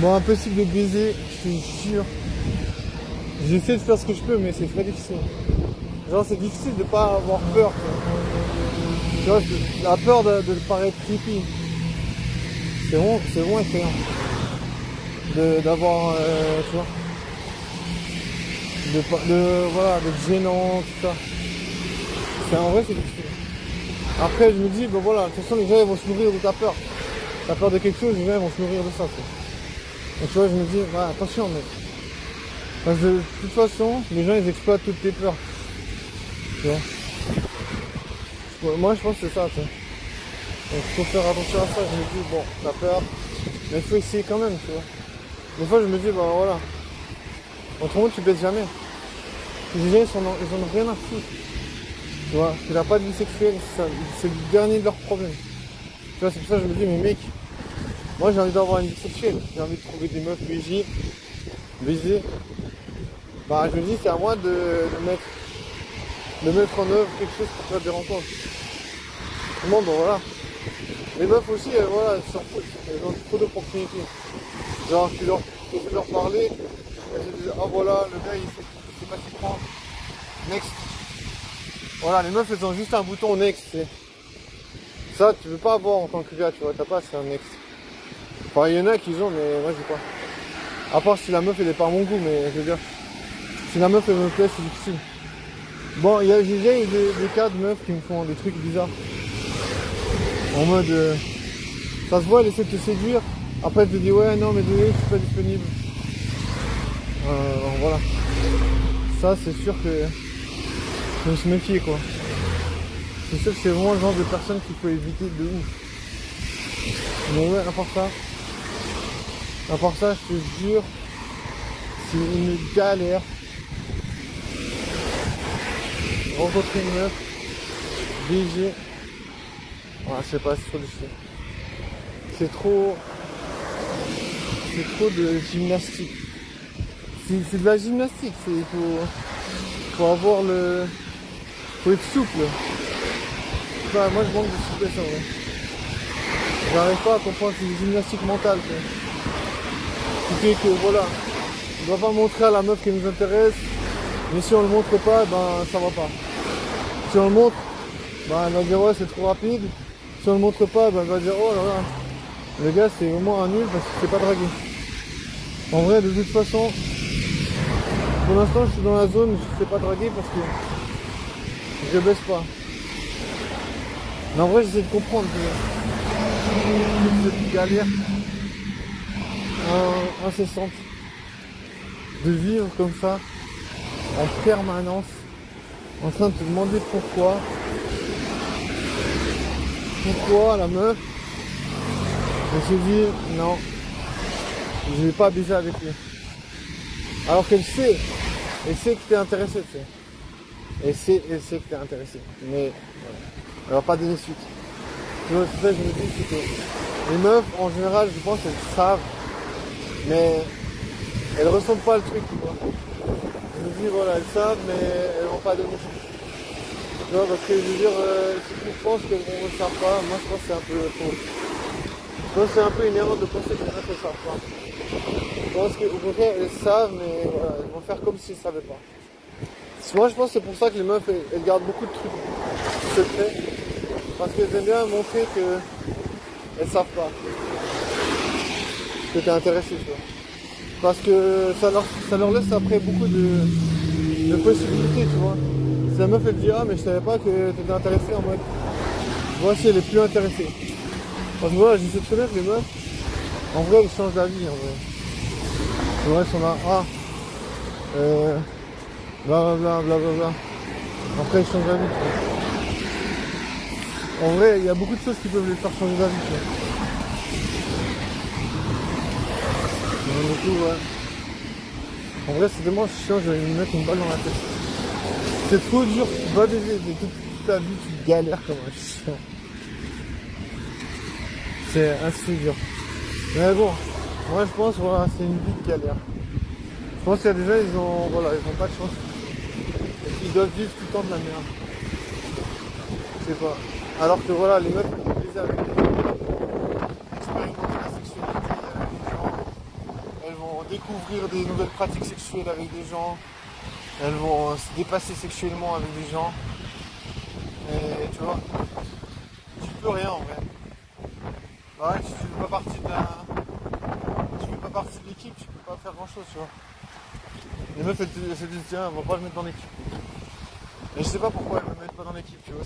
Bon, impossible de baiser, je te jure. J'essaie de faire ce que je peux, mais c'est très difficile. Genre, c'est difficile de pas avoir peur. Tu vois, la peur de paraître creepy. C'est vraiment effrayant. D'avoir, tu vois, voilà, d'être gênant, tout ça. En vrai, c'est difficile. Après, je me dis, ben voilà, de toute façon, les gens ils vont se nourrir de ta peur. T'as peur de quelque chose, les gens ils vont se nourrir de ça. Donc, tu vois, je me dis, ouais, attention, mais. Parce que de toute façon, les gens ils exploitent toutes tes peurs. Tu vois. Moi, je pense que c'est ça, tu vois. Donc, il faut faire attention à ça. Je me dis, bon, t'as peur, mais il faut essayer quand même, tu vois. Des fois, je me dis, bah voilà. Autrement, tu baisses jamais. Les gens, ils en ont rien à foutre. Tu vois, qu'il n'a pas de vie sexuelle, c'est le dernier de leurs problèmes. Tu vois, c'est pour ça que je me dis, mais mec, moi j'ai envie d'avoir une vie sexuelle. J'ai envie de trouver des meufs baiser. Bah, je me dis, c'est à moi de mettre en œuvre quelque chose pour faire des rencontres. Bon, voilà. Les meufs aussi, voilà, elles ont trop d'opportunités. Genre, tu fais leur parler, elles se disent, ah voilà, le gars, il sait pas s'y prendre. Next. Voilà, les meufs, elles ont juste un bouton next. Ça, tu veux pas avoir en tant que gars, tu vois, t'as pas, c'est un next. Enfin, il y en a qui ont, mais moi, j'ai pas. À part si la meuf, elle est pas à mon goût, mais je veux dire, si la meuf, elle me plaît, c'est difficile. Bon, j'ai déjà eu des cas de meufs qui me font des trucs bizarres. En mode, ça se voit, elle essaie de te séduire. Après, elle te dit, ouais, non, mais désolé, je suis pas disponible. Voilà. Ça, c'est sûr que je me suis méfié, quoi. C'est sûr que c'est vraiment le genre de personne qu'il faut éviter de ouf. Mais ouais, à part ça, je te jure, c'est une galère. Rencontrer une meuf, baiser. Ouais, je sais pas, c'est trop difficile. C'est trop de gymnastique. C'est de la gymnastique, faut avoir faut être souple. Bah, moi je manque de souplesse en vrai. J'arrive pas à comprendre, c'est une gymnastique mentale. Ce qui fait que voilà, on doit pas montrer à la meuf qui nous intéresse, mais si on le montre pas, ben ça va pas. Si on le montre, ben elle va dire ouais c'est trop rapide. Si on le montre pas, ben elle va dire oh là là, le gars c'est vraiment un nul parce qu'il sait pas draguer. En vrai de toute façon, pour l'instant je suis dans la zone où je sais pas draguer parce que je baisse pas. Mais en vrai j'essaie de comprendre toute cette galère incessante de vivre comme ça en permanence en train de te demander pourquoi la meuf elle se dit non je vais pas baiser avec lui alors qu'elle sait que t'es intéressé, tu sais. Elle sait que t'es intéressé mais voilà. Elle va pas donner suite. Tu vois, c'est ça que je me dis, c'est que les meufs en général je pense elles savent mais elles ressentent pas le truc, tu vois. Je me dis voilà, elles savent mais elles vont pas donner suite. Tu vois, parce que je veux dire, si tu penses qu'elles ne le savent pas, moi je pense que c'est un peu faux. Je pense que c'est un peu une erreur de penser que les meufs ne savent pas. Je pense qu'au contraire, elles savent, mais voilà, elles vont faire comme s'ils ne savaient pas. Moi je pense que c'est pour ça que les meufs, elles gardent beaucoup de trucs secrets. Parce qu'elles aiment bien montrer qu'elles ne savent pas. Que tu es intéressé, tu vois. Parce que ça leur laisse après beaucoup de possibilités, tu vois. Si la meuf elle dit ah mais je savais pas que tu étais intéressé en mode voici elle est plus intéressée. Parce que voilà j'essaie de connaître les meufs. En vrai elles changent d'avis en vrai. En vrai elles sont là blablabla. Après elles changent d'avis. En vrai il y a beaucoup de choses qui peuvent les faire changer d'avis. Du coup ouais. En vrai c'est tellement chiant, je vais me mettre une balle dans la tête. C'est trop dur, tu vas baiser toute ta vie, tu galères comme un chien. C'est assez dur. Mais bon, moi je pense voilà, c'est une vie de galère. Je pense qu'il y a des gens, ils ont pas de chance. Ils doivent vivre tout le temps de la merde. Je sais pas. Alors que voilà, les meufs qui ont plaisir avec les gens, expérimenter la sexualité avec les gens, vont découvrir des nouvelles pratiques sexuelles avec des gens. Elles vont se dépasser sexuellement avec des gens. Et tu vois, tu peux rien en vrai. Bah ouais, si tu fais pas partie tu fais pas partie de l'équipe, tu peux pas faire grand chose, tu vois. Les meufs elles se disent tiens, on va pas le mettre dans l'équipe. Et je sais pas pourquoi elles me mettent pas dans l'équipe, tu vois.